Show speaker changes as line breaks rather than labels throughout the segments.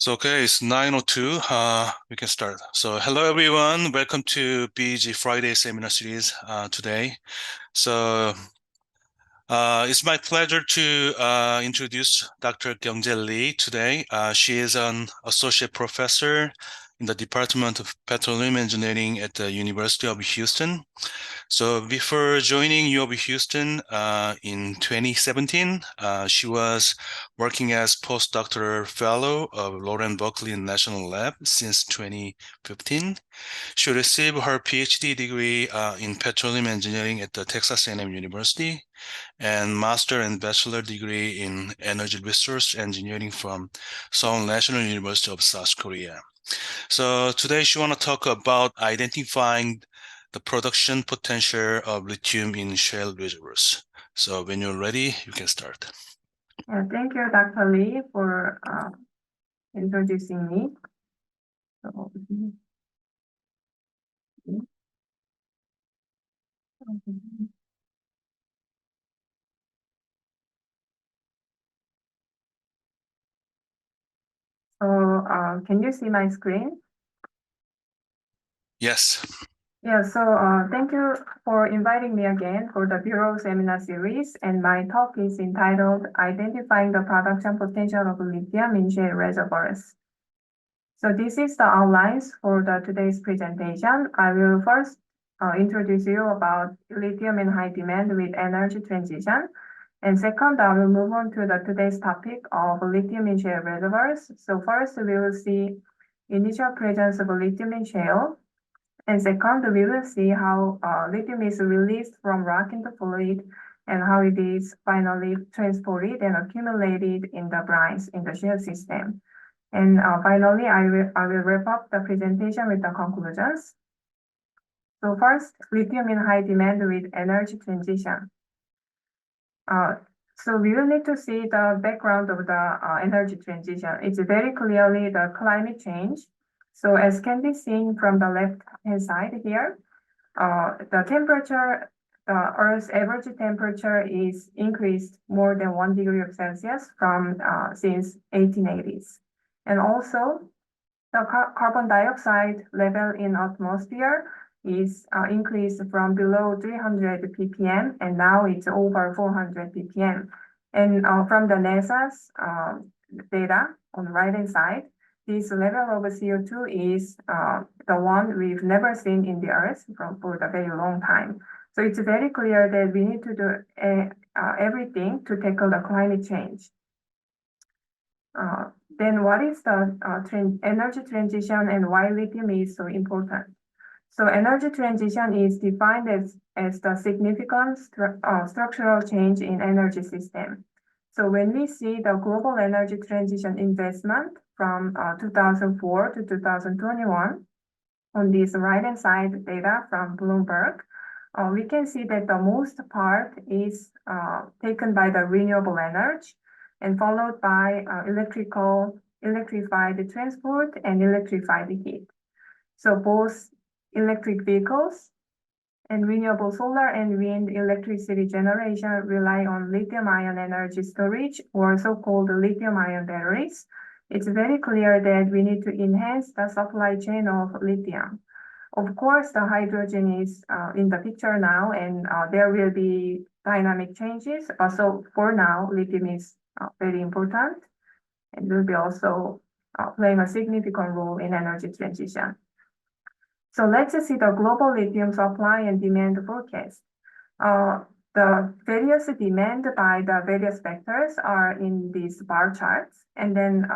Okay, it's 9:02. We can start. So hello everyone. Welcome to BG Friday seminar series today. So it's my pleasure to introduce Dr. Kyung Lee today. She is an associate professor in the Department of Petroleum Engineering at the University of Houston. So before joining U of Houston in 2017, she was working as postdoctoral fellow of Lauren Berkeley National Lab since 2015. She received her PhD degree in petroleum engineering at the Texas A&M University and master and bachelor degree in energy resource engineering from Seoul National University of South Korea. So today she want to talk about identifying the production potential of lithium in shale reservoirs. So when you're ready, you can start.
Thank you, Dr. Lee, for introducing me. Can you see my screen?
Yes.
Yeah, so thank you for inviting me again for the Bureau Seminar Series, and my talk is entitled Identifying the Production Potential of Lithium in Shale Reservoirs. So this is the outlines for today's presentation. I will first introduce you about lithium in high demand with energy transition. And second, I will move on to today's topic of lithium in shale reservoirs. So first, we will see initial presence of lithium in shale. And second, we will see how lithium is released from rock into fluid and how it is finally transported and accumulated in the brines in the shale system. And finally, I will wrap up the presentation with the conclusions. So first, lithium in high demand with energy transition. So we will need to see the background of the energy transition. It's very clearly the climate change. So as can be seen from the left-hand side here, the temperature, the Earth's average temperature is increased more than 1 degree of Celsius from since 1880s. And also, the carbon dioxide level in atmosphere is increased from below 300 ppm, and now it's over 400 ppm. And from the NASA's data on the right-hand side, this level of CO2 is the one we've never seen in the Earth for a very long time. So it's very clear that we need to do everything to tackle the climate change. Then what is the energy transition and why lithium is so important? So energy transition is defined as the significant structural change in energy system. So when we see the global energy transition investment from 2004 to 2021, on this right-hand side data from Bloomberg, we can see that the most part is taken by the renewable energy, and followed by electrified transport and electrified heat. So both electric vehicles and renewable solar and wind electricity generation rely on lithium-ion energy storage, or so-called lithium-ion batteries. It's very clear that we need to enhance the supply chain of lithium. Of course, the hydrogen is in the picture now, and there will be dynamic changes. So for now, lithium is very important and will be also playing a significant role in energy transition. So let's see the global lithium supply and demand forecast. The various demand by the various factors are in these bar charts, and then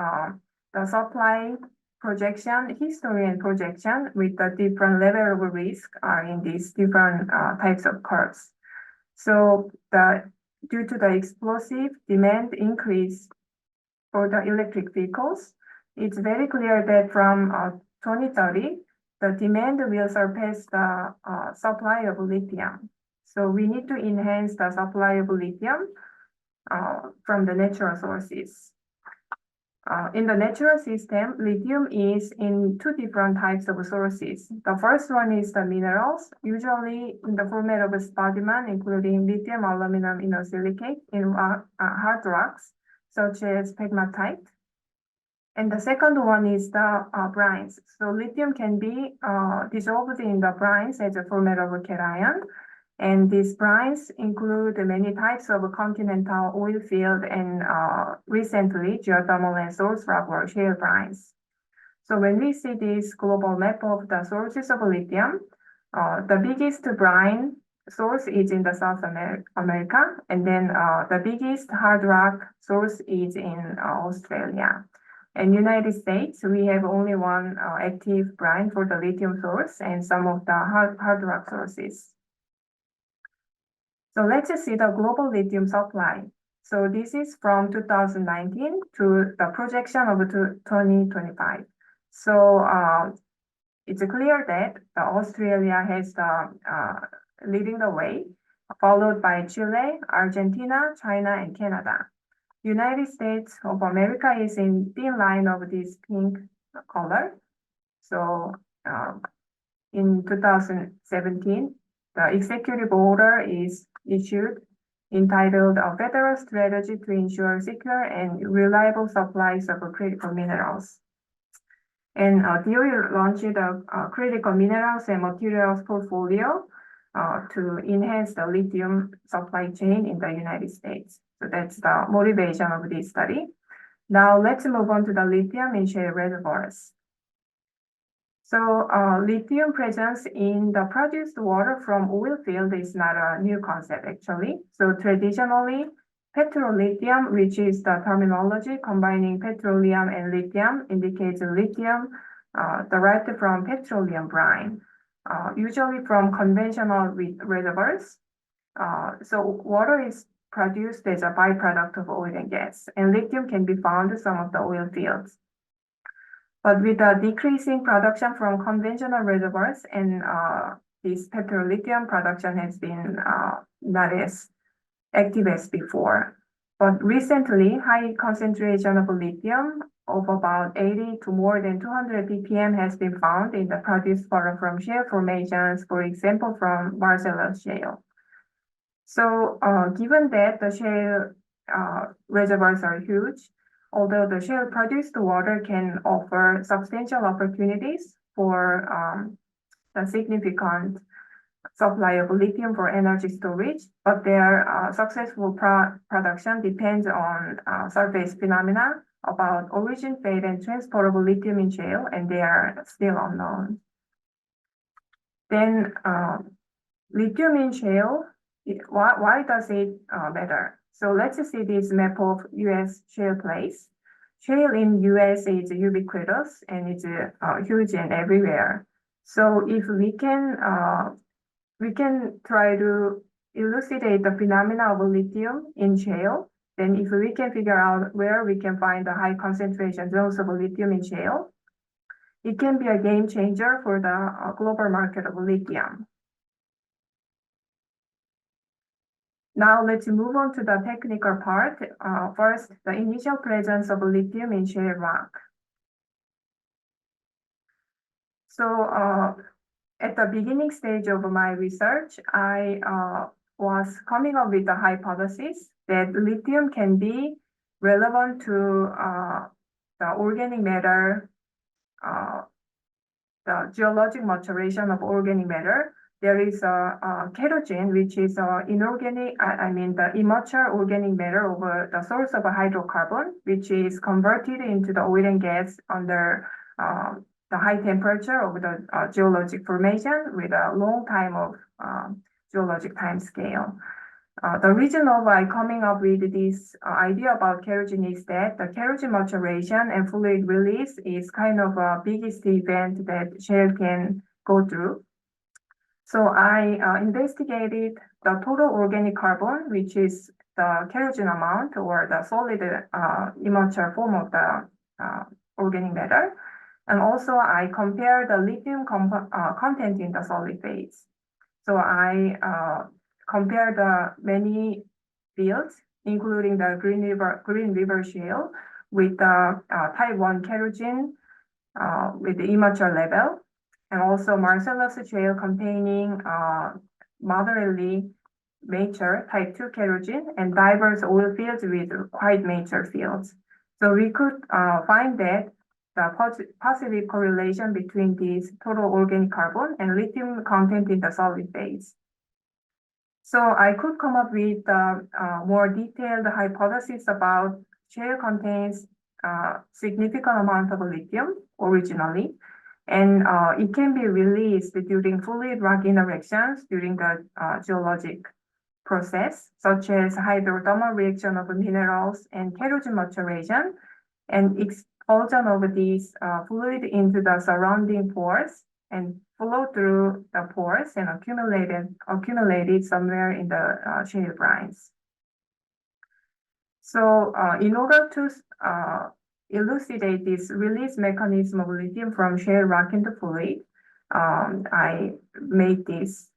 the supply projection, history and projection with the different level of risk are in these different types of curves. So due to the explosive demand increase for the electric vehicles, it's very clear that from 2030, the demand will surpass the supply of lithium. So we need to enhance the supply of lithium from the natural sources. In the natural system, lithium is in two different types of sources. The first one is the minerals, usually in the format of spodumene, including lithium aluminum inosilicate in hard rocks, such as pegmatite. And the second one is the brines. So lithium can be dissolved in the brines as a formidable cation. And these brines include many types of continental oil field and recently geothermal and source rock or shale brines. So when we see this global map of the sources of lithium, the biggest brine source is in the South America, and then the biggest hard rock source is in Australia. In United States, we have only one active brine for the lithium source and some of the hard rock sources. So let's see the global lithium supply. So this is from 2019 to the projection of 2025. So it's clear that Australia has the leading the way, followed by Chile, Argentina, China, and Canada. United States of America is in thin line of this pink color. So in 2017, the executive order is issued entitled A Federal Strategy to Ensure Secure and Reliable Supplies of Critical Minerals. And DOE launched a critical minerals and materials portfolio to enhance the lithium supply chain in the United States. So that's the motivation of this study. Now let's move on to the lithium in shale reservoirs. So lithium presence in the produced water from oil field is not a new concept actually. So traditionally, petrolithium, which is the terminology combining petroleum and lithium, indicates lithium derived from petroleum brine, usually from conventional reservoirs. So water is produced as a byproduct of oil and gas, and lithium can be found in some of the oil fields. But with the decreasing production from conventional reservoirs and this petrolithium production has been not as active as before. But recently, high concentration of lithium of about 80 to more than 200 ppm has been found in the produced water from shale formations, for example, from Marcellus Shale. So given that the shale reservoirs are huge, although the shale produced water can offer substantial opportunities for the significant supply of lithium for energy storage, but their successful production depends on surface phenomena about origin, fate, and transportable lithium in shale, and they are still unknown. Then lithium in shale, why does it matter? So let's see this map of US shale plays. Shale in US is ubiquitous and it's huge and everywhere. So if we can try to elucidate the phenomena of lithium in shale, then if we can figure out where we can find the high concentration zones of lithium in shale, it can be a game changer for the global market of lithium. Now let's move on to the technical part. First, the initial presence of lithium in shale rock. So at the beginning stage of my research, I was coming up with the hypothesis that lithium can be relevant to the organic matter, the geologic maturation of organic matter. There is a kerogen, which is inorganic, the immature organic matter over the source of a hydrocarbon, which is converted into the oil and gas under the high temperature of the geologic formation with a long time of geologic time scale. The reason of coming up with this idea about kerogen is that the kerogen maturation and fluid release is kind of a biggest event that shale can go through. So I investigated the total organic carbon, which is the kerogen amount or the solid immature form of the organic matter. And also I compared the lithium content in the solid phase. So I compared the many fields, including the Green River Shale with the type 1 kerogen with the immature level, and also Marcellus Shale containing moderately mature type 2 kerogen and diverse oil fields with quite mature fields. So we could find that the positive correlation between this total organic carbon and lithium content in the solid phase. So I could come up with a more detailed hypothesis about shale contains significant amount of lithium originally, and it can be released during fluid rock interactions during the geologic process, such as hydrothermal reaction of minerals and kerogen maturation, and expulsion of these fluid into the surrounding pores and flow through the pores and accumulated somewhere in the shale brines. So in order to elucidate this release mechanism of lithium from shale rock into fluid, I made this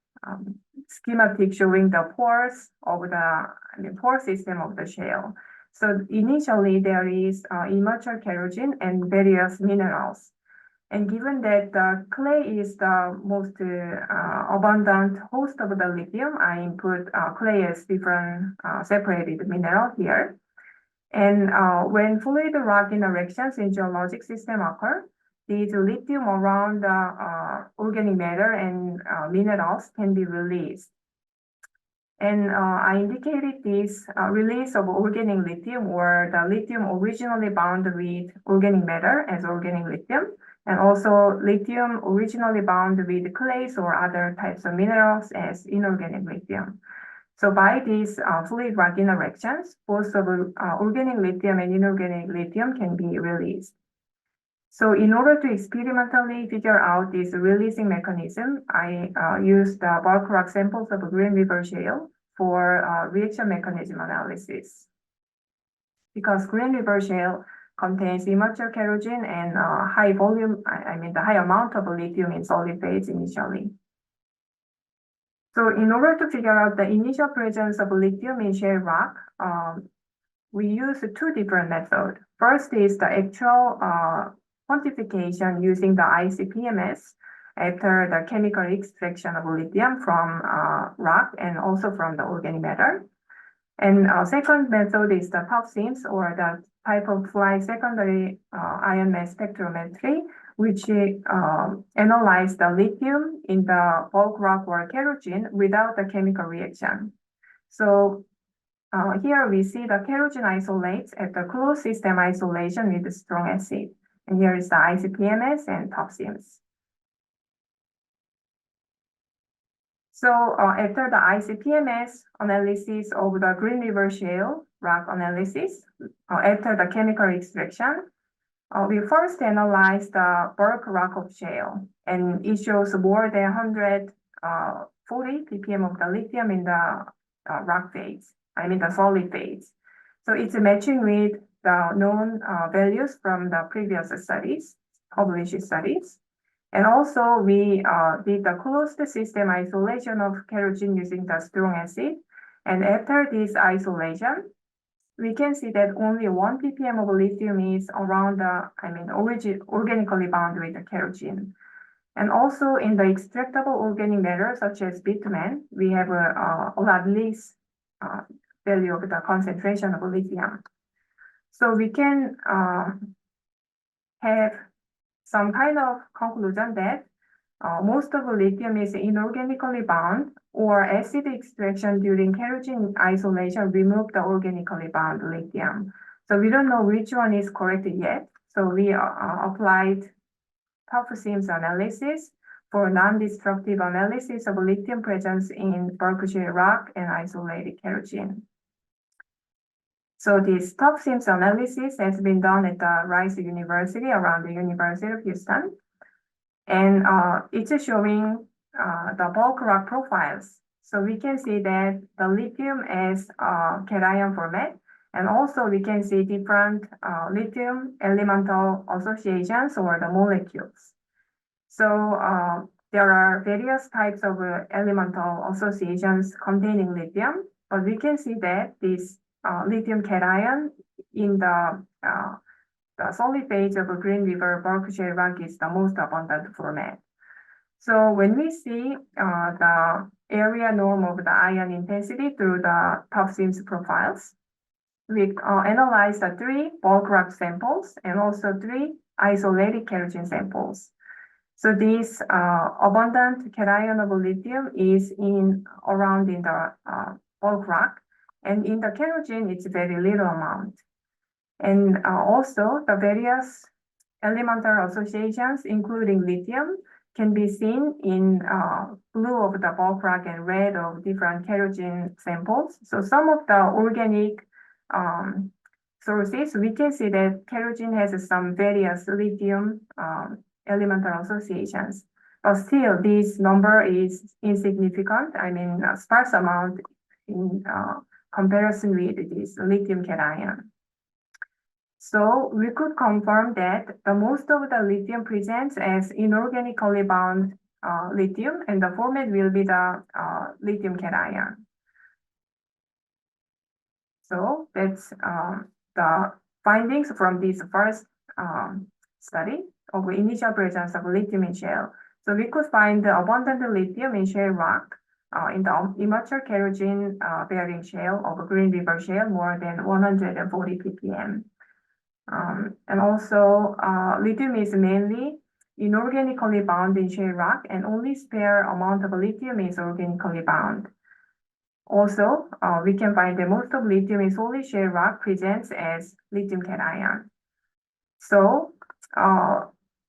schematic showing the pores of the pore system of the shale. So initially there is immature kerogen and various minerals. And given that the clay is the most abundant host of the lithium, I input clay as different separated mineral here. And when fluid rock interactions in geologic system occur, these lithium around the organic matter and minerals can be released. And I indicated this release of organic lithium, or the lithium originally bound with organic matter as organic lithium, and also lithium originally bound with clays or other types of minerals as inorganic lithium. So by these fluid rock interactions, both of organic lithium and inorganic lithium can be released. So in order to experimentally figure out this releasing mechanism, I used bulk rock samples of Green River Shale for reaction mechanism analysis. Because Green River Shale contains immature kerogen and high volume, the high amount of lithium in solid phase initially. So in order to figure out the initial presence of lithium in shale rock, we use two different methods. First is the actual quantification using the ICP-MS after the chemical extraction of lithium from rock and also from the organic matter. And second method is the top seams, or the type of fly secondary ion mass spectrometry, which analyze the lithium in the bulk rock or kerogen without the chemical reaction. So here we see the kerogen isolates at the closed system isolation with strong acid. And here is the ICP-MS and top seams. So after the ICP-MS analysis of the Green River Shale rock analysis, after the chemical extraction, we first analyzed the bulk rock of shale, and it shows more than 140 ppm of the lithium in the rock phase, the solid phase. So it's matching with the known values from the previous studies, published studies. And also we did the closed system isolation of kerogen using the strong acid. And after this isolation, we can see that only 1 ppm of lithium is around the, organically bound with the kerogen. And also in the extractable organic matter, such as bitumen, we have a lot less value of the concentration of lithium. So we can have some kind of conclusion that most of the lithium is inorganically bound, or acid extraction during kerogen isolation removed the organically bound lithium. So we don't know which one is correct yet. So we applied top seams analysis for non-destructive analysis of lithium presence in bulk shale rock and isolated kerogen. So this top seams analysis has been done at the Rice University around the University of Houston. And it's showing the bulk rock profiles. So we can see that the lithium is cation format. And also we can see different lithium elemental associations, or the molecules. So there are various types of elemental associations containing lithium, but we can see that this lithium cation in the solid phase of a Green River bulk shale rock is the most abundant format. So when we see the area norm of the ion intensity through the top seams profiles, we analyzed the 3 bulk rock samples and also 3 isolated kerogen samples. So this abundant cation of lithium is around in the bulk rock, and in the kerogen it's very little amount. And also the various elemental associations, including lithium, can be seen in blue of the bulk rock and red of different kerogen samples. So some of the organic sources, we can see that kerogen has some various lithium elemental associations, but still this number is insignificant. I mean, a sparse amount in comparison with this lithium cation. So we could confirm that the most of the lithium presents as inorganically bound lithium, and the format will be the lithium cation. So that's the findings from this first study of initial presence of lithium in shale. So we could find the abundant lithium in shale rock in the immature kerogen bearing shale of Green River Shale more than 140 ppm. And also lithium is mainly inorganically bound in shale rock, and only spare amount of lithium is organically bound. Also, we can find that most of lithium in solid shale rock presents as lithium cation. So,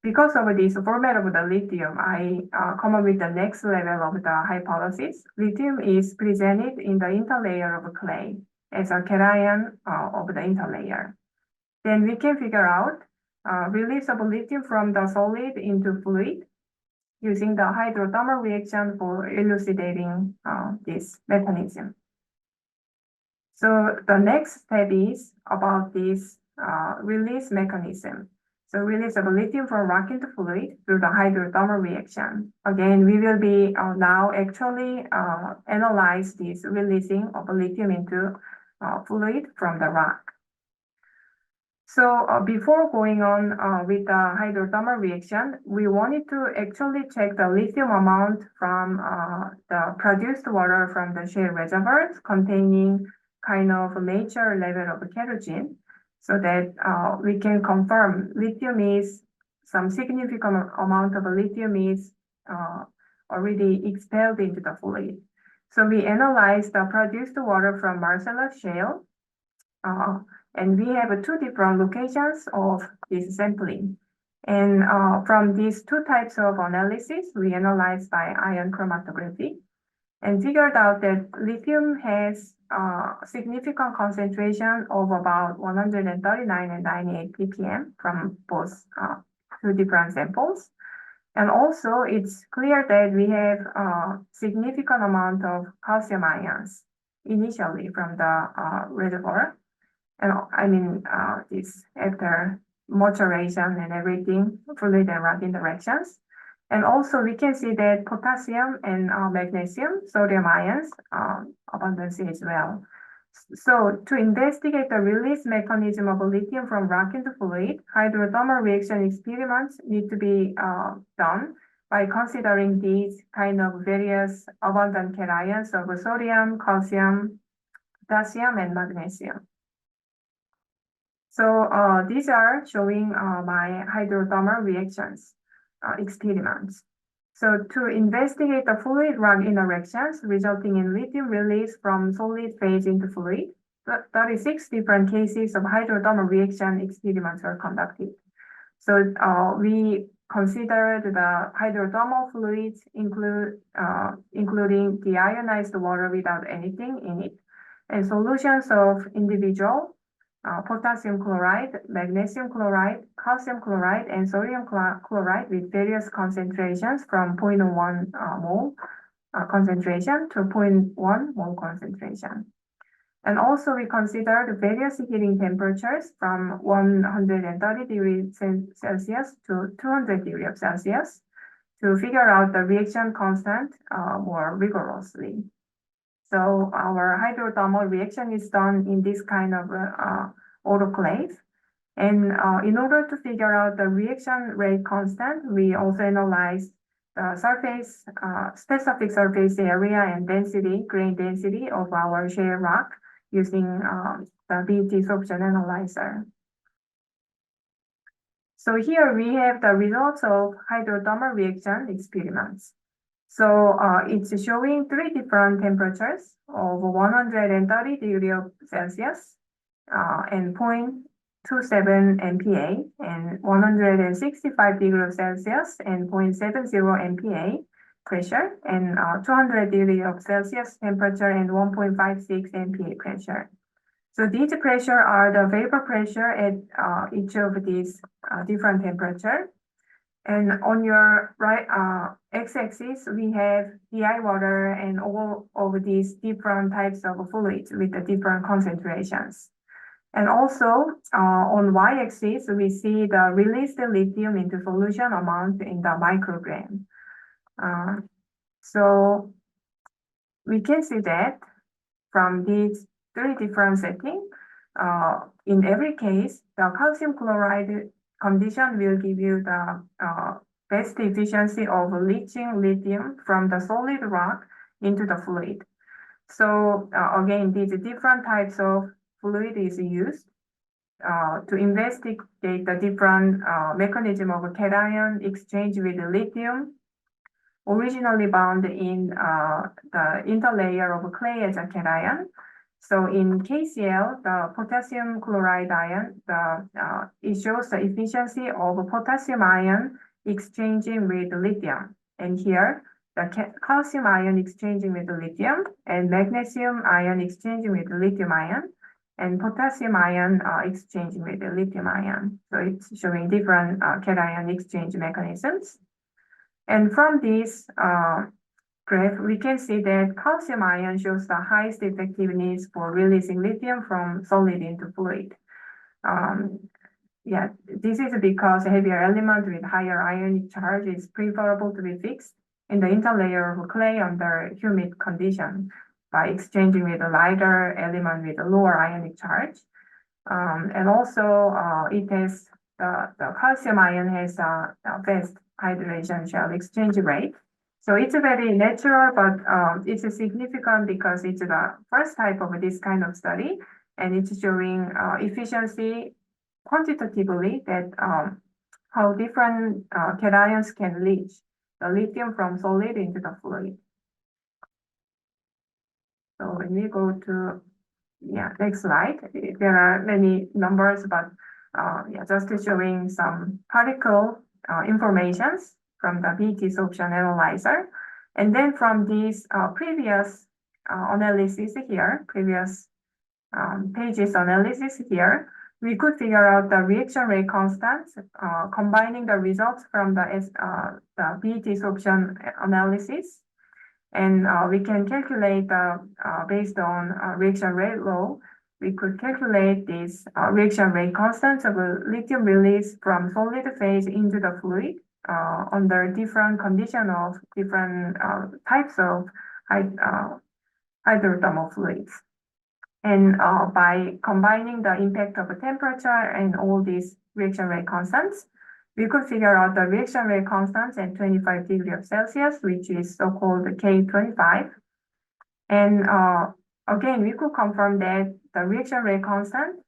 because of this format of the lithium, I come up with the next level of the hypothesis. Lithium is presented in the interlayer of clay as a cation of the interlayer. Then we can figure out release of lithium from the solid into fluid using the hydrothermal reaction for elucidating this mechanism. So the next step is about this release mechanism. So release of lithium from rock into fluid through the hydrothermal reaction. Again, we will be now actually analyze this releasing of lithium into fluid from the rock. So before going on with the hydrothermal reaction, we wanted to actually check the lithium amount from the produced water from the shale reservoirs containing kind of a major level of kerogen, so that we can confirm lithium is some significant amount of lithium is already expelled into the fluid. So we analyzed the produced water from Marcellus Shale, and we have 2 different locations of this sampling. And from these 2 types of analysis, we analyzed by ion chromatography and figured out that lithium has significant concentration of about 139 and 98 ppm from both 2 different samples. And also, it's clear that we have a significant amount of calcium ions initially from the reservoir. And I mean, this after maturation and everything, fluid and rock interactions. And also we can see that potassium and magnesium, sodium ions abundance as well. So to investigate the release mechanism of lithium from rock into fluid, hydrothermal reaction experiments need to be done by considering these kind of various abundant cations of sodium, calcium, potassium, and magnesium. So these are showing my hydrothermal reactions experiments. So to investigate the fluid rock interactions resulting in lithium release from solid phase into fluid, 36 different cases of hydrothermal reaction experiments were conducted. So we considered the hydrothermal fluids including deionized water without anything in it, and solutions of individual potassium chloride, magnesium chloride, calcium chloride, and sodium chloride with various concentrations from 0.1 mole concentration to 0.1 mole concentration. And also we considered various heating temperatures from 130 degrees Celsius to 200 degrees Celsius to figure out the reaction constant more rigorously. So our hydrothermal reaction is done in this kind of autoclave. And in order to figure out the reaction rate constant, we also analyzed the surface, specific surface area and density, grain density of our shale rock using the BT sorption analyzer. So here we have the results of hydrothermal reaction experiments. So it's showing three different temperatures of 130 degrees Celsius and 0.27 MPa and 165 degrees Celsius and 0.70 MPa pressure and 200 degrees of Celsius temperature and 1.56 MPa pressure. So these pressure are the vapor pressure at each of these different temperature. And on your right x-axis, we have DI water and all of these different types of fluids with the different concentrations. And also on y-axis, we see the released lithium into solution amount in the microgram. So we can see that from these three different settings, in every case, the calcium chloride condition will give you the best efficiency of leaching lithium from the solid rock into the fluid. So again, these different types of fluid is used to investigate the different mechanism of cation exchange with lithium, originally bound in the interlayer of clay as a cation. So in KCl, the potassium chloride ion, it shows the efficiency of potassium ion exchanging with lithium. And here, the calcium ion exchanging with lithium and magnesium ion exchanging with lithium ion and potassium ion exchanging with the lithium ion. So it's showing different cation exchange mechanisms. And from this graph, we can see that calcium ion shows the highest effectiveness for releasing lithium from solid into fluid. Yeah, this is because a heavier element with higher ionic charge is preferable to be fixed in the interlayer of clay under humid condition by exchanging with a lighter element with a lower ionic charge. And also, it has the calcium ion has a fast hydration shell exchange rate. So it's a very natural, but it's a significant because it's the first type of this kind of study, and it's showing efficiency quantitatively that how different cations can leach the lithium from solid into the fluid. So when we go to next slide, there are many numbers, but just showing some particle informations from the BT sorption analyzer. And then from these previous analysis here, previous pages analysis here, we could figure out the reaction rate constants, combining the results from the BT sorption analysis. And we can calculate based on reaction rate law, we could calculate this reaction rate constants of lithium release from solid phase into the fluid under different condition of different types of hydrothermal fluids. And by combining the impact of temperature and all these reaction rate constants, we could figure out the reaction rate constants at 25 degrees Celsius, which is so-called K25. And again, we could confirm that the reaction rate constant,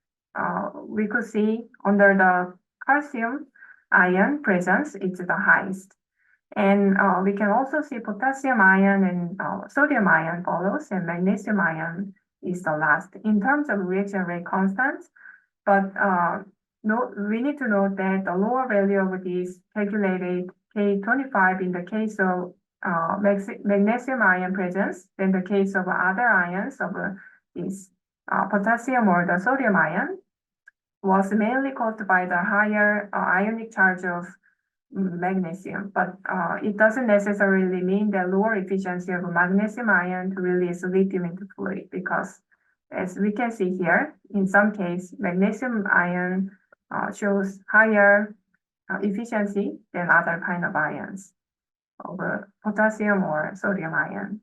we could see under the calcium ion presence, it's the highest. And we can also see potassium ion and sodium ion follows, and magnesium ion is the last in terms of reaction rate constants. But we need to note that the lower value of these calculated K25 in the case of magnesium ion presence than the case of other ions of this potassium or the sodium ion was mainly caused by the higher ionic charge of magnesium, but it doesn't necessarily mean the lower efficiency of magnesium ion to release lithium into fluid, because as we can see here, in some case, magnesium ion shows higher efficiency than other kind of ions of potassium or sodium ion.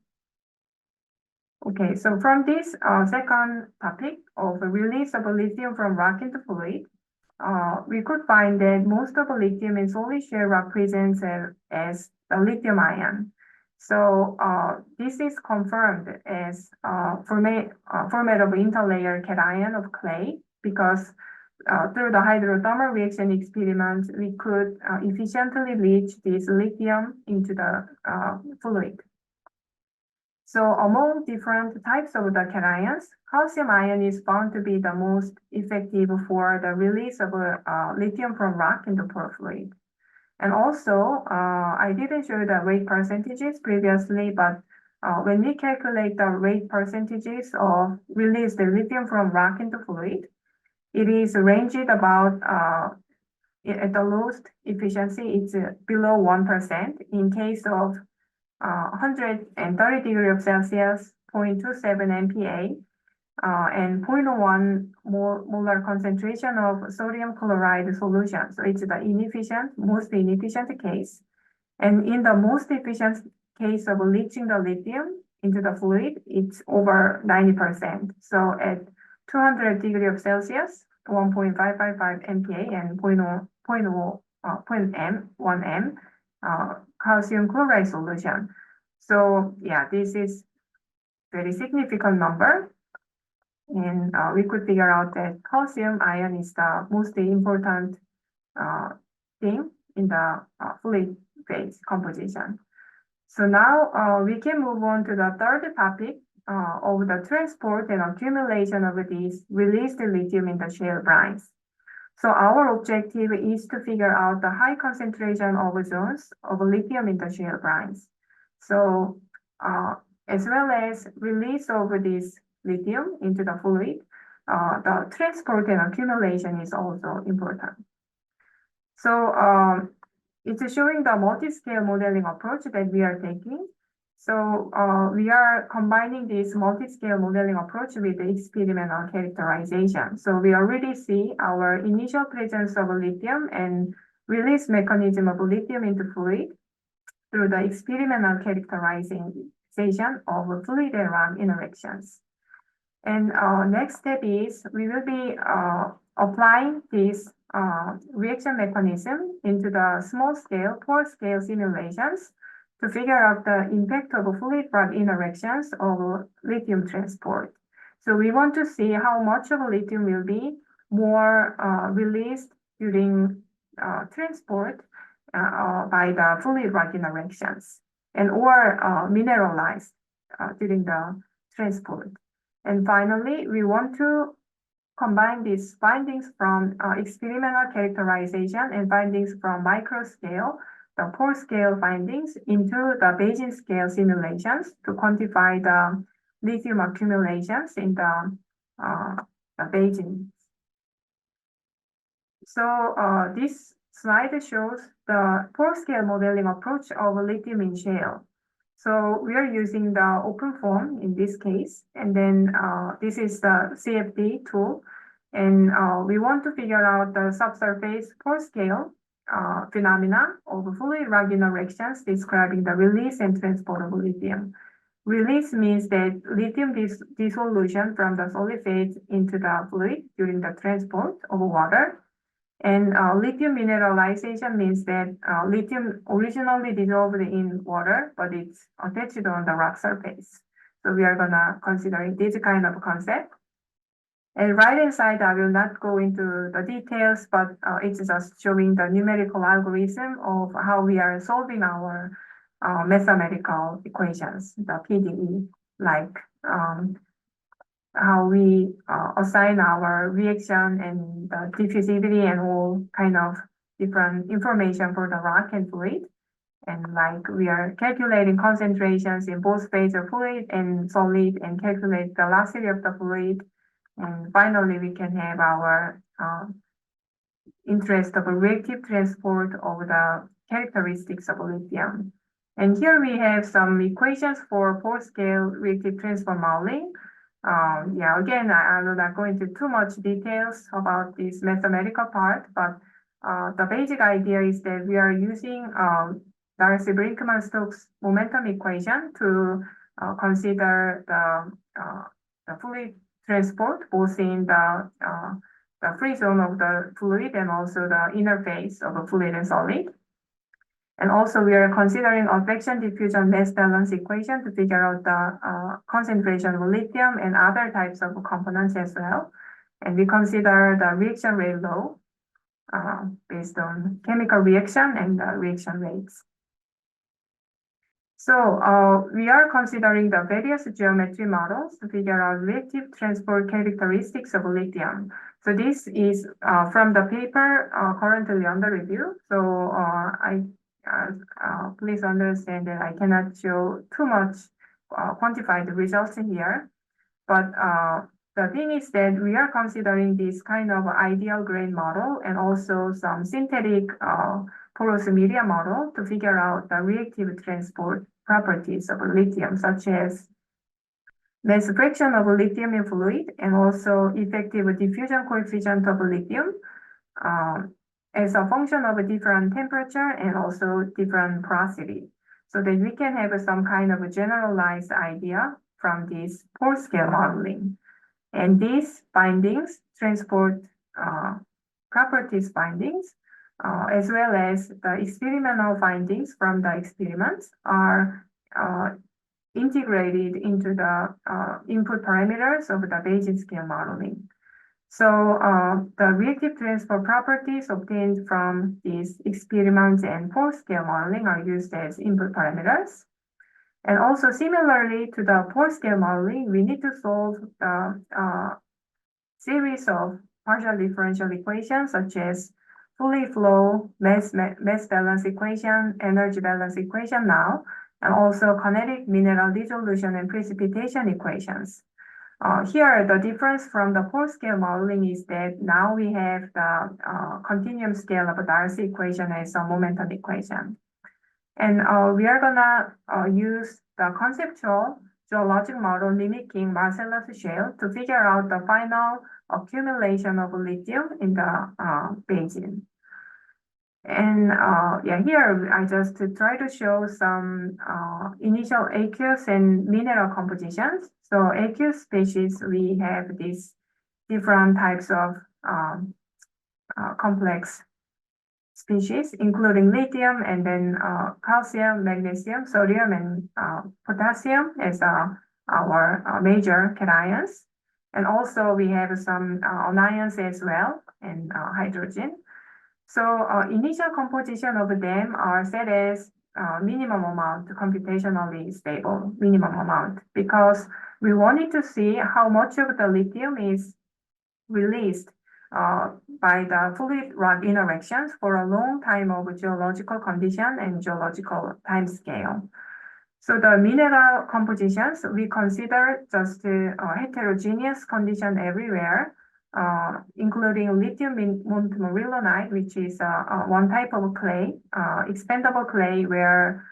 Okay, so from this second topic of release of lithium from rock into fluid, we could find that most of the lithium in solid shale rock presents as the lithium ion. So this is confirmed as formation of interlayer cation of clay because through the hydrothermal reaction experiments, we could efficiently leach this lithium into the fluid. So among different types of the cations, calcium ion is found to be the most effective for the release of lithium from rock in the pore fluid. And also, I didn't show the rate percentages previously, but when we calculate the rate percentages of release the lithium from rock into fluid, it is ranged about at the lowest efficiency, it's below 1%. In case of 130 degrees of Celsius, 0.27 MPa, and 0.01 molar concentration of sodium chloride solution. So it's the most inefficient case. And in the most efficient case of leaching the lithium into the fluid, it's over 90%. So at 200 degrees of Celsius, 1.555 MPa and 0.1 m calcium chloride solution. So yeah, this is very significant number. And we could figure out that calcium ion is the most important thing in the fluid phase composition. So now we can move on to the third topic of the transport and accumulation of these released lithium in the shale brines. So our objective is to figure out the high concentration of zones of lithium in the shale brines. So as well as release of this lithium into the fluid, the transport and accumulation is also important. So it's showing the multi-scale modeling approach that we are taking. So we are combining this multi-scale modeling approach with the experimental characterization. So we already see our initial presence of lithium and release mechanism of lithium into fluid through the experimental characterization of fluid and rock interactions. And next step is we will be applying this reaction mechanism into the small scale, pore scale simulations to figure out the impact of fluid rock interactions of lithium transport. So we want to see how much of lithium will be more released during transport by the fluid rock interactions and or mineralized during the transport. And finally, we want to combine these findings from experimental characterization and findings from micro scale, the pore scale findings into the Bayesian scale simulations to quantify the lithium accumulations in the Bayesian. So this slide shows the pore scale modeling approach of lithium in shale. So we are using the open form in this case, and then this is the CFD tool, and we want to figure out the subsurface pore scale phenomena of fluid rock interactions describing the release and transport of lithium. Release means that lithium dissolution from the solid phase into the fluid during the transport of water. And lithium mineralization means that lithium originally dissolved in water, but it's attached on the rock surface. So we are gonna consider this kind of concept. And right hand side, I will not go into the details, but it's just showing the numerical algorithm of how we are solving our mathematical equations, the PDE, like how we assign our reaction and the diffusivity and all kind of different information for the rock and fluid. And like we are calculating concentrations in both phase of fluid and solid and calculate the velocity of the fluid. And finally, we can have our interest of a reactive transport of the characteristics of lithium. And here we have some equations for pore scale reactive transport modeling. Yeah, again, I will not go into too much details about this mathematical part, but the basic idea is that we are using Darcy-Brinkman-Stokes momentum equation to consider the fluid transport both in the free zone of the fluid and also the interface of a fluid and solid. And also we are considering advection diffusion mass balance equation to figure out the concentration of lithium and other types of components as well. And we consider the reaction rate law based on chemical reaction and reaction rates. So we are considering the various geometry models to figure out reactive transport characteristics of lithium. So this is from the paper currently under review. So please understand that I cannot show too much quantified results here. But the thing is that we are considering this kind of ideal grain model and also some synthetic porous media model to figure out the reactive transport properties of lithium, such as mass fraction of lithium in fluid and also effective diffusion coefficient of lithium as a function of a different temperature and also different porosity, so that we can have some kind of a generalized idea from this pore scale modeling. And these findings, transport properties findings, as well as the experimental findings from the experiments are integrated into the input parameters of the Bayesian scale modeling. So the reactive transport properties obtained from these experiments and pore scale modeling are used as input parameters. And also similarly to the pore scale modeling, we need to solve the series of partial differential equations such as fluid flow, mass balance equation, energy balance equation now, and also kinetic mineral dissolution and precipitation equations. Here, the difference from the pore scale modeling is that now we have the continuum scale of Darcy equation as a momentum equation. And we are gonna use the conceptual geologic model mimicking Marcellus shale to figure out the final accumulation of lithium in the basin. And yeah, here I just try to show some initial aqueous and mineral compositions. So aqueous species, we have these different types of complex species, including lithium and then calcium, magnesium, sodium, and potassium as our major cations. And also we have some anions as well, and hydrogen. So initial composition of them are set as minimum amount, computationally stable minimum amount, because we wanted to see how much of the lithium is released by the fluid rock interactions for a long time of geological condition and geological time scale. So the mineral compositions, we consider just heterogeneous condition everywhere, including lithium montmorillonite, which is one type of clay, expandable clay, where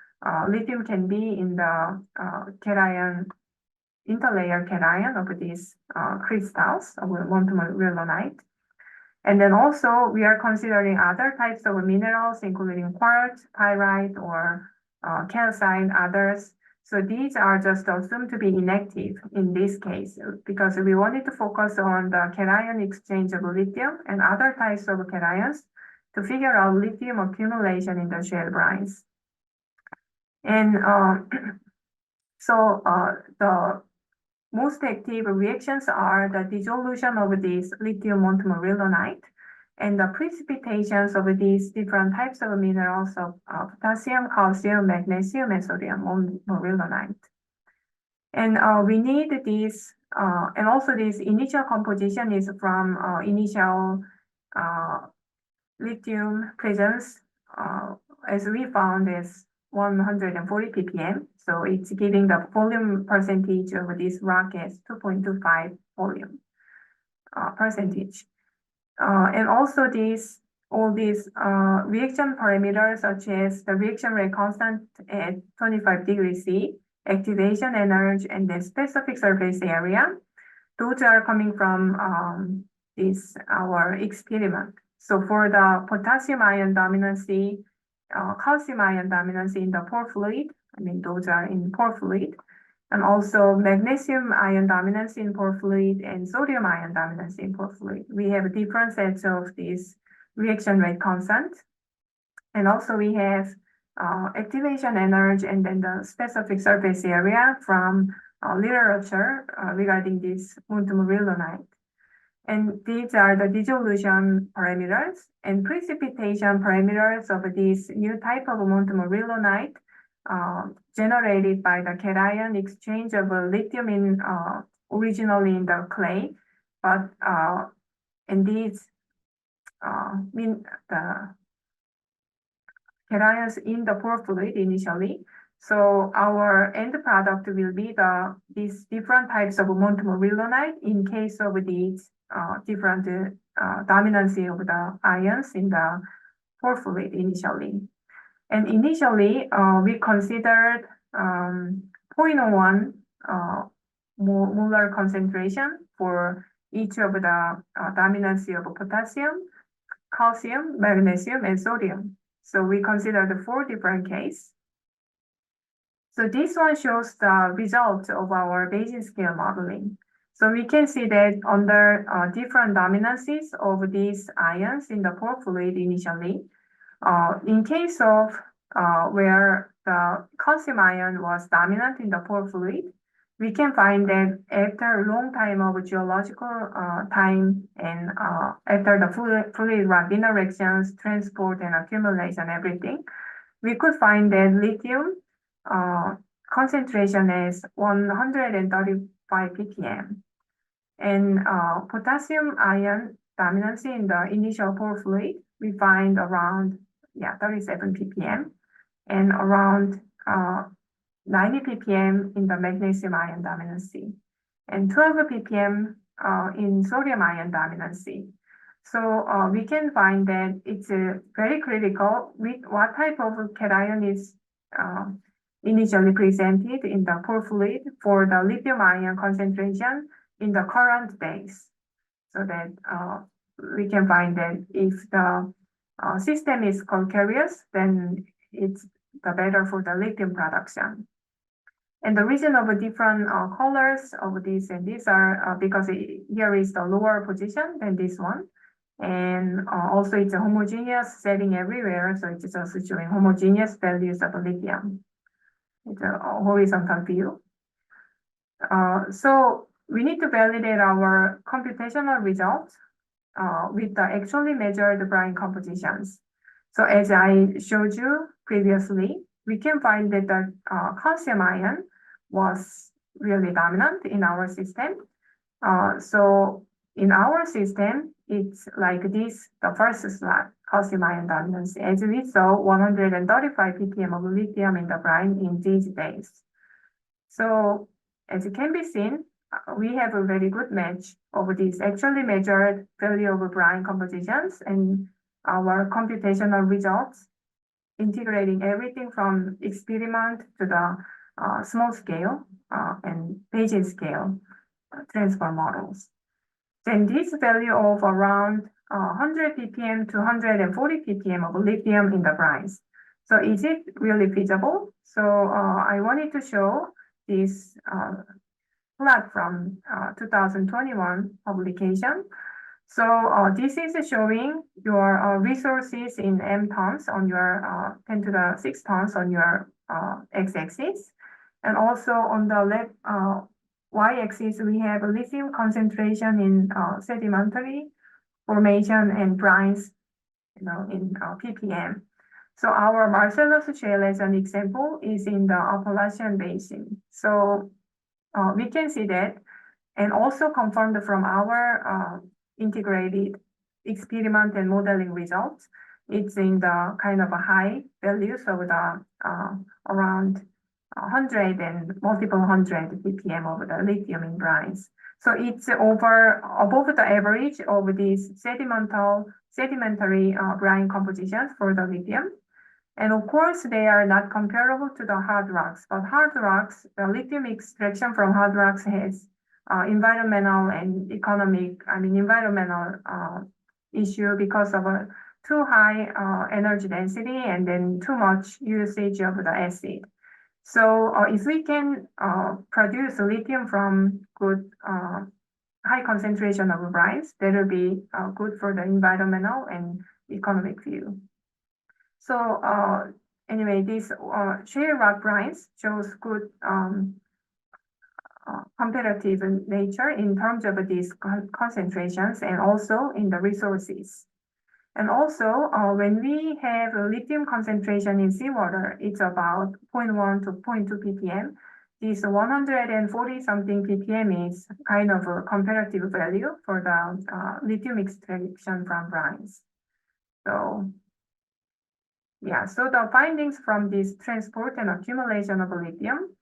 lithium can be in the cation, interlayer cation of these crystals of montmorillonite. And then also we are considering other types of minerals, including quartz, pyrite, or calcite, others. So these are just assumed to be inactive in this case, because we wanted to focus on the cation exchange of lithium and other types of cations to figure out lithium accumulation in the shale brines. And so the most active reactions are the dissolution of this lithium montmorillonite and the precipitations of these different types of minerals of potassium, calcium, magnesium, and sodium montmorillonite. And we need this, and also this initial composition is from initial lithium presence, as we found is 140 ppm. So it's giving the volume percentage of this rock as 2.25 volume percentage. And also all these reaction parameters, such as the reaction rate constant at 25 degrees C, activation energy, and the specific surface area, those are coming from our experiment. So for the potassium ion dominancy, calcium ion dominancy in the pore fluid, I mean, those are in pore fluid, and also magnesium ion dominancy in pore fluid and sodium ion dominancy in pore fluid. We have different sets of these reaction rate constant. And also we have activation energy and then the specific surface area from literature regarding this montmorillonite. And these are the dissolution parameters and precipitation parameters of this new type of montmorillonite generated by the cation exchange of lithium in originally in the clay, but and these mean the cations in the pore fluid initially. So our end product will be these different types of montmorillonite in case of these different dominancy of the ions in the pore fluid initially. And initially, we considered 0.01 molar concentration for each of the dominancy of potassium, calcium, magnesium, and sodium. So we considered 4 different cases. So this one shows the result of our Bayesian scale modeling. So we can see that under different dominancies of these ions in the pore fluid initially, in case of where the calcium ion was dominant in the pore fluid, we can find that after a long time of geological time and after the fluid rock interactions, transport and accumulation, everything, we could find that lithium concentration is 135 ppm. And potassium ion dominancy in the initial pore fluid, we find around 37 ppm and around 90 ppm in the magnesium ion dominancy and 12 ppm in sodium ion dominancy. So we can find that it's very critical with what type of cation is initially presented in the pore fluid for the lithium ion concentration in the current base, so that we can find that if the system is calcareous, then it's the better for the lithium production. And the reason of the different colors of these and these are because here is the lower position than this one. And also it's a homogeneous setting everywhere. So it's also showing homogeneous values of lithium. It's a horizontal view. So we need to validate our computational results with the actually measured brine compositions. So as I showed you previously, we can find that the calcium ion was really dominant in our system. So in our system, it's like this, the first slide, calcium ion dominance. As we saw, 135 ppm of lithium in the brine in these days. So as it can be seen, we have a very good match of these actually measured value of brine compositions and our computational results, integrating everything from experiment to the small scale and Bayesian scale transfer models. Then this value of around 100 ppm to 140 ppm of lithium in the brines. So is it really feasible? So I wanted to show this plot from 2021 publication. So this is showing your resources in M tons on your 10 to the 6 tons on your x-axis. And also on the left y-axis, we have a lithium concentration in sedimentary formation and brines, in ppm. So our Marcellus Shale, as an example, is in the Appalachian Basin. So we can see that, and also confirmed from our integrated experiment and modeling results, it's in the kind of a high values of the around 100 and multiple 100 ppm of the lithium in brines. So it's above the average of these sedimentary brine compositions for the lithium. And of course, they are not comparable to the hard rocks, but hard rocks, the lithium extraction from hard rocks has environmental and environmental issue because of a too high energy density and then too much usage of the acid. So if we can produce lithium from good high concentration of brines, that will be good for the environmental and economic view. So anyway, this shale rock brines shows good competitive nature in terms of these concentrations and also in the resources. And also, when we have a lithium concentration in seawater, it's about 0.1 to 0.2 ppm. This 140 something ppm is kind of a comparative value for the lithium extraction from brines. So, yeah, so the findings from this transport and accumulation of lithium,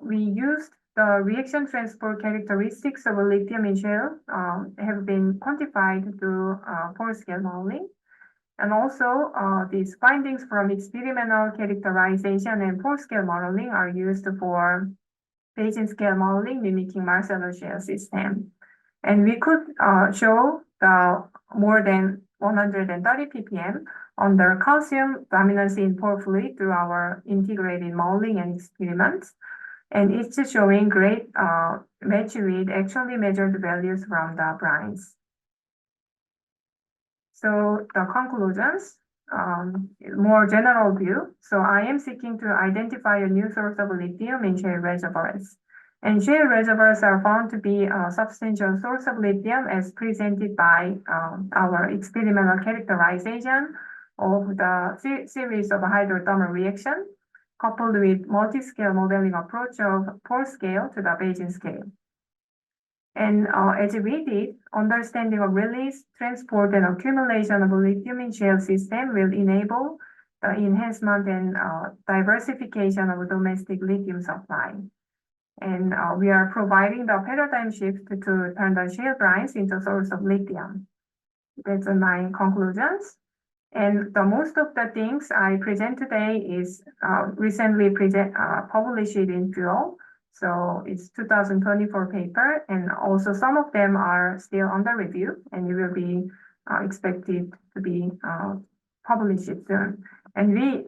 we used the reaction transport characteristics of lithium in shale have been quantified through pore scale modeling. And also, these findings from experimental characterization and pore scale modeling are used for basin scale modeling mimicking Marcellus shale system. And we could show the more than 130 ppm on the calcium dominancy in pore fluid through our integrated modeling and experiments. And it's showing great match with actually measured values from the brines. So the conclusions, more general view. So I am seeking to identify a new source of lithium in shale reservoirs. And shale reservoirs are found to be a substantial source of lithium as presented by our experimental characterization of the series of hydrothermal reaction, coupled with multi-scale modeling approach of pore scale to the basin scale. And as we did, understanding of release, transport, and accumulation of lithium in shale system will enable the enhancement and diversification of domestic lithium supply. And we are providing the paradigm shift to turn the shale brines into source of lithium. That's my conclusions. And the most of the things I present today is recently published in Fuel. So it's 2024 paper, and also some of them are still under review, and it will be expected to be published soon. And we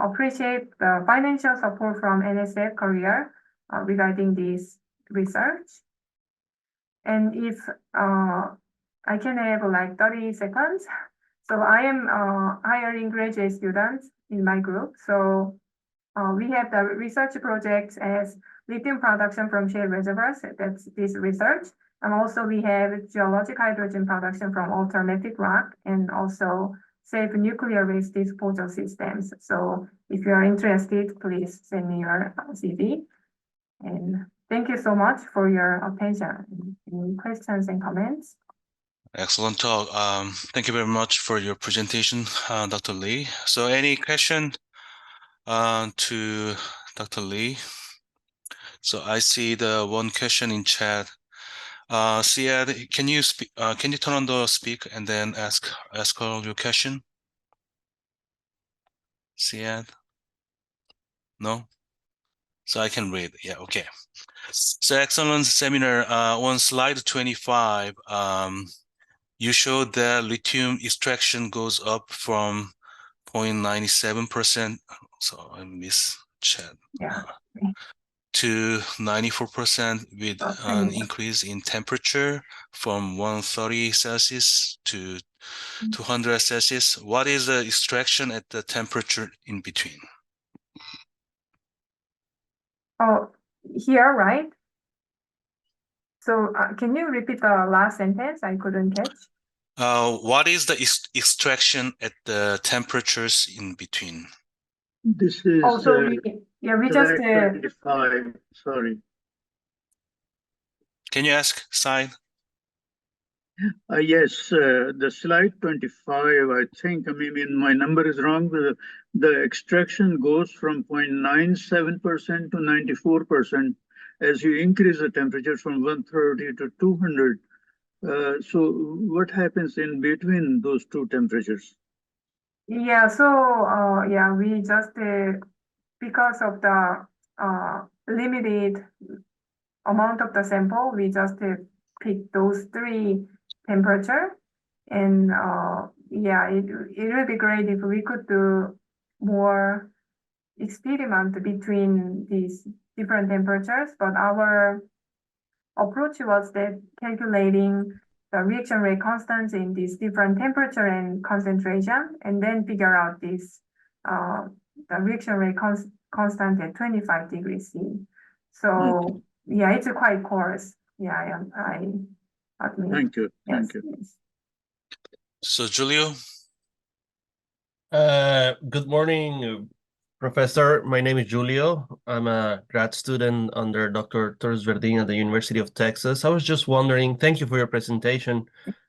appreciate the financial support from NSF Korea regarding this research. And if I can have like 30 seconds. So I am hiring graduate students in my group. So we have the research projects as lithium production from shale reservoirs, that's this research. And also we have geologic hydrogen production from ultramafic rock and also safe nuclear waste disposal systems. So if you are interested, please send me your CV. And thank you so much for your attention. Any questions and comments?
Excellent talk. Thank you very much for your presentation, Dr. Lee. So any question to Dr. Lee? So I see the one question in chat. Siad, can you speak? Can you turn on the speak and then ask her your question? Siad? No? So I can read. Yeah, okay. So excellent seminar. On slide 25, you showed that lithium extraction goes up from 0.97%. So I missed chat.
Yeah.
To 94% with an increase in temperature from 130 Celsius to 200 Celsius. What is the extraction at the temperature in between?
Oh, here, right? So can you repeat the last sentence? I couldn't catch.
What is the extraction at the temperatures in between?
This is
Also, we just
25. Sorry.
Can you ask Said?
Yes, the slide 25, I think, I mean, my number is wrong. The extraction goes from 0.97% to 94% as you increase the temperature from 130 to 200. So what happens in between those two temperatures?
Yeah, so yeah, we just because of the limited amount of the sample, we just pick those three temperature, and yeah, it would be great if we could do more experiment between these different temperatures, but our approach was that calculating the reaction rate constants in these different temperature and concentration, and then figure out this the reaction rate constant at 25 degrees C.
Okay.
So yeah, it's quite coarse. Yeah, I admit.
Thank you.
Yes,
Thank you.
yes.
So Julio,
Good morning, Professor. My name is Julio. I'm a grad student under Dr. Torres Verdin at the University of Texas. I was just wondering, thank you for your presentation.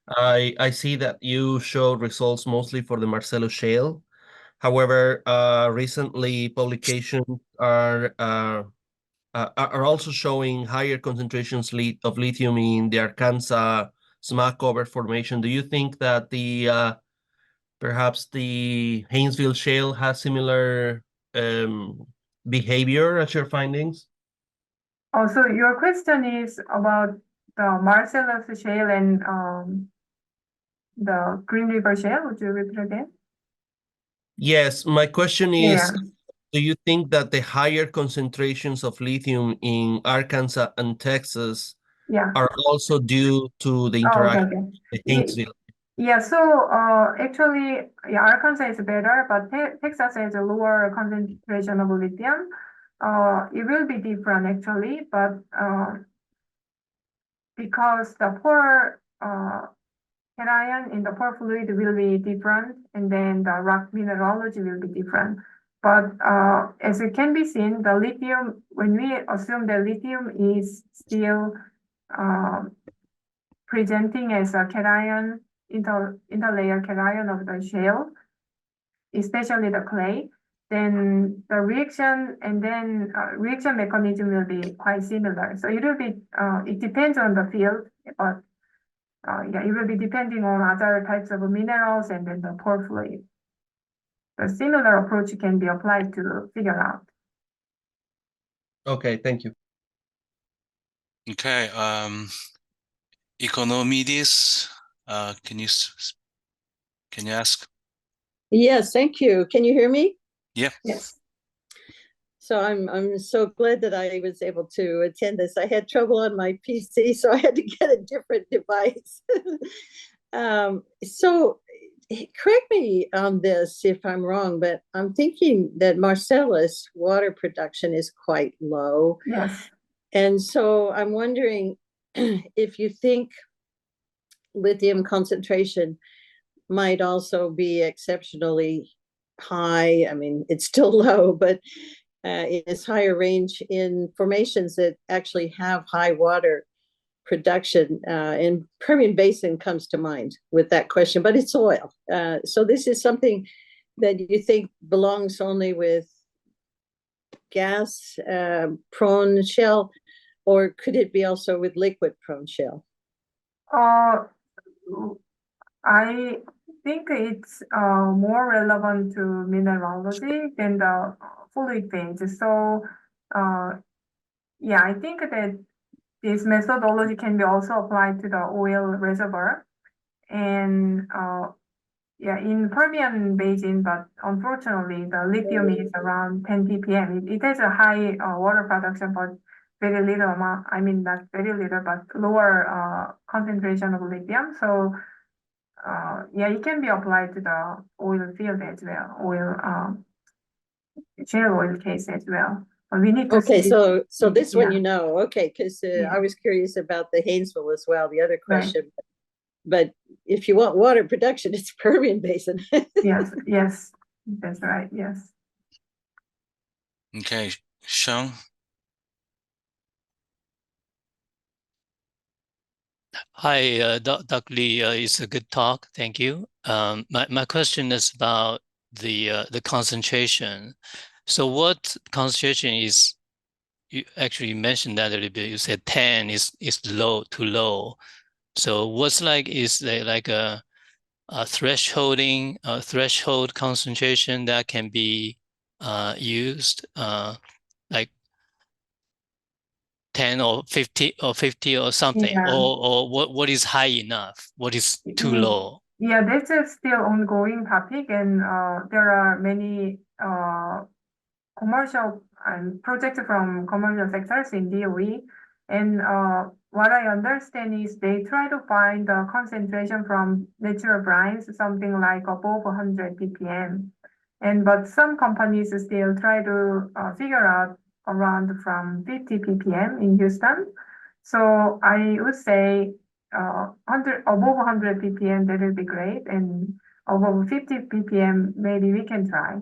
I see that you showed results mostly for the Marcellus Shale. However, recently publications are also showing higher concentrations of lithium in the Arkansas Smackover Formation. Do you think that perhaps the Haynesville Shale has similar behavior as your findings?
Oh, so your question is about the Marcellus Shale and the Green River Shale. Would you repeat again?
Yes, my question
Yeah,
is, do you think that the higher concentrations of lithium in Arkansas and Texas
yeah.
are also due to the
Oh, okay,
interaction
okay.
with
Ye-
Haynesville?
Yeah, so actually, yeah, Arkansas is better, but Texas has a lower concentration of lithium. It will be different actually, but because the pore cation in the pore fluid will be different, and then the rock mineralogy will be different. But as it can be seen, the lithium, when we assume the lithium is still presenting as a cation, interlayer cation of the shale, especially the clay, then the reaction and then reaction mechanism will be quite similar. So it will be, it depends on the field, but yeah, it will be depending on other types of minerals and then the pore fluid. A similar approach can be applied to figure out.
Okay, thank you.
okay, Economides, can you ask?
Yes, thank you. Can you hear me?
Yeah.
Yes.
So I'm so glad that I was able to attend this. I had trouble on my PC, so I had to get a different device. So correct me on this if I'm wrong, but I'm thinking that Marcellus water production is quite low.
Yes.
And so I'm wondering if you think lithium concentration might also be exceptionally high. I mean, it's still low, but it is higher range in formations that actually have high water production. And Permian Basin comes to mind with that question, but it's oil. So this is something that you think belongs only with gas prone shale, or could it be also with liquid prone shale?
I think it's more relevant to mineralogy than the fluid phase. So yeah, I think that this methodology can be also applied to the oil reservoir. And yeah, in Permian Basin, but unfortunately, the lithium is around 10 ppm. It has a high water production, but very little amount, I mean, not very little, but lower concentration of lithium. So yeah, it can be applied to the oil field as well, shale oil case as well. But we need to
Okay,
see.
so this one
Yeah.
you know, okay, because
Yeah.
I was curious about the Haynesville as well, the other
Right.
question. But if you want water production, it's Permian Basin.
Yes, yes, that's right. Yes.
Okay, Sean.
Hi, Dr. Lee. It's a good talk. Thank you. My question is about the concentration. So what concentration is, you actually mentioned that a little bit. You said 10 is low, too low. So what's is there like a threshold concentration that can be used, like 10 or 50 or something,
Yeah.
or what is high enough? What is too low?
Yeah, that's a still ongoing topic, and there are many commercial projects from commercial sectors in DOE. And what I understand is they try to find the concentration from natural brines, something like above 100 ppm. But some companies still try to figure out around from 50 ppm in Houston. So I would say 100 above 100 ppm, that would be great, and above 50 ppm, maybe we can try.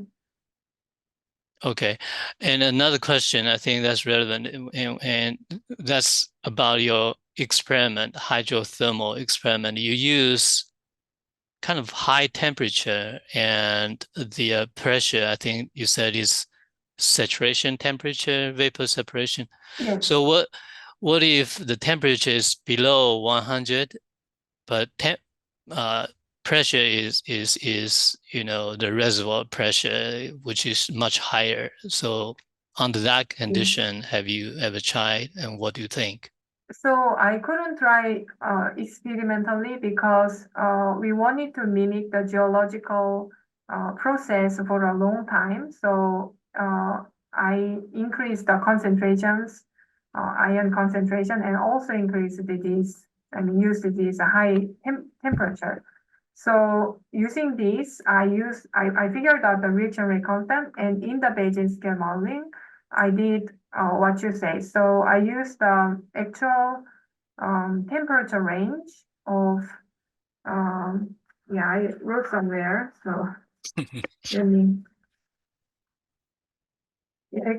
Okay, and another question, I think that's relevant, and that's about your experiment, hydrothermal experiment. You use kind of high temperature, and the pressure, I think you said, is saturation temperature, vapor separation.
Yes.
So what if the temperature is below 100, but pressure is the reservoir pressure, which is much higher? So under that condition, have you ever tried, and what do you think?
So I couldn't try experimentally because we wanted to mimic the geological process for a long time. So I increased the concentrations, ion concentration, and also increased used this high temperature. So using this, I figured out the reaction rate constant, and in the Bayesian scale modeling, I did what you say. So I used the actual temperature range of, I wrote somewhere. So let me,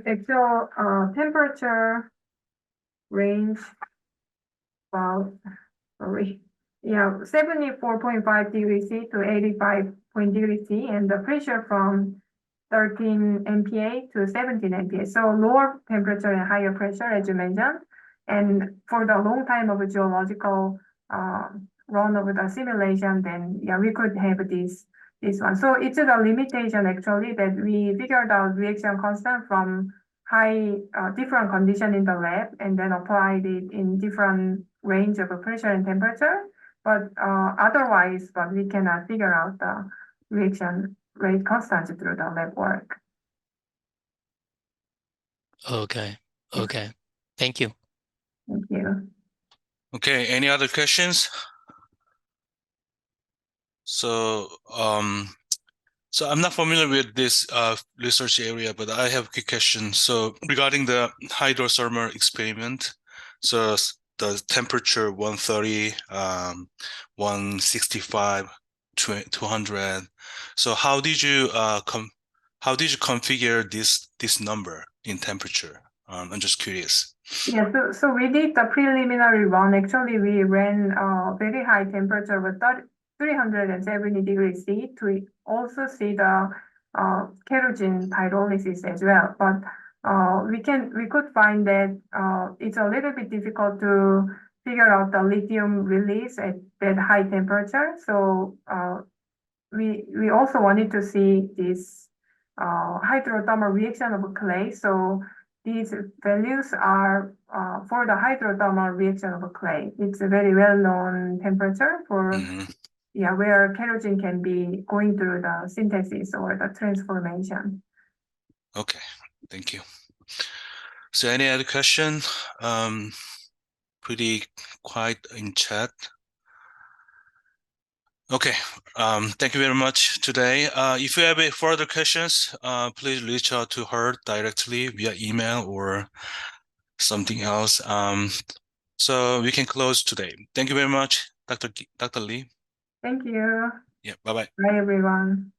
actual temperature range about, sorry, 74.5 degrees C to 85 degrees C, and the pressure from 13 MPa to 17 MPa. So lower temperature and higher pressure, as you mentioned. And for the long time of a geological run of the simulation, then we could have this one. So it's the limitation actually that we figured out reaction constant from high different condition in the lab, and then applied it in different range of pressure and temperature. But otherwise, we cannot figure out the reaction rate constant through the lab work.
Okay. Thank you.
Thank you.
Okay, any other questions? So I'm not familiar with this research area, but I have a quick question. So regarding the hydrothermal experiment, so the temperature 130, 165, 200. So how did you configure this number in temperature? I'm just curious.
Yeah, so we did the preliminary run. Actually, we ran very high temperature with 370 degrees C to also see the kerosene pyrolysis as well. But we could find that it's a little bit difficult to figure out the lithium release at that high temperature. So we also wanted to see this hydrothermal reaction of clay. So these values are for the hydrothermal reaction of clay. It's a very well-known temperature for where kerosene can be going through the synthesis or the transformation.
Okay, thank you. So any other question? Pretty quiet in chat. Okay, thank you very much today. If you have any further questions, please reach out to her directly via email or something else. So we can close today. Thank you very much, Dr. Lee.
Thank you.
Yeah, bye-bye.
Bye, everyone.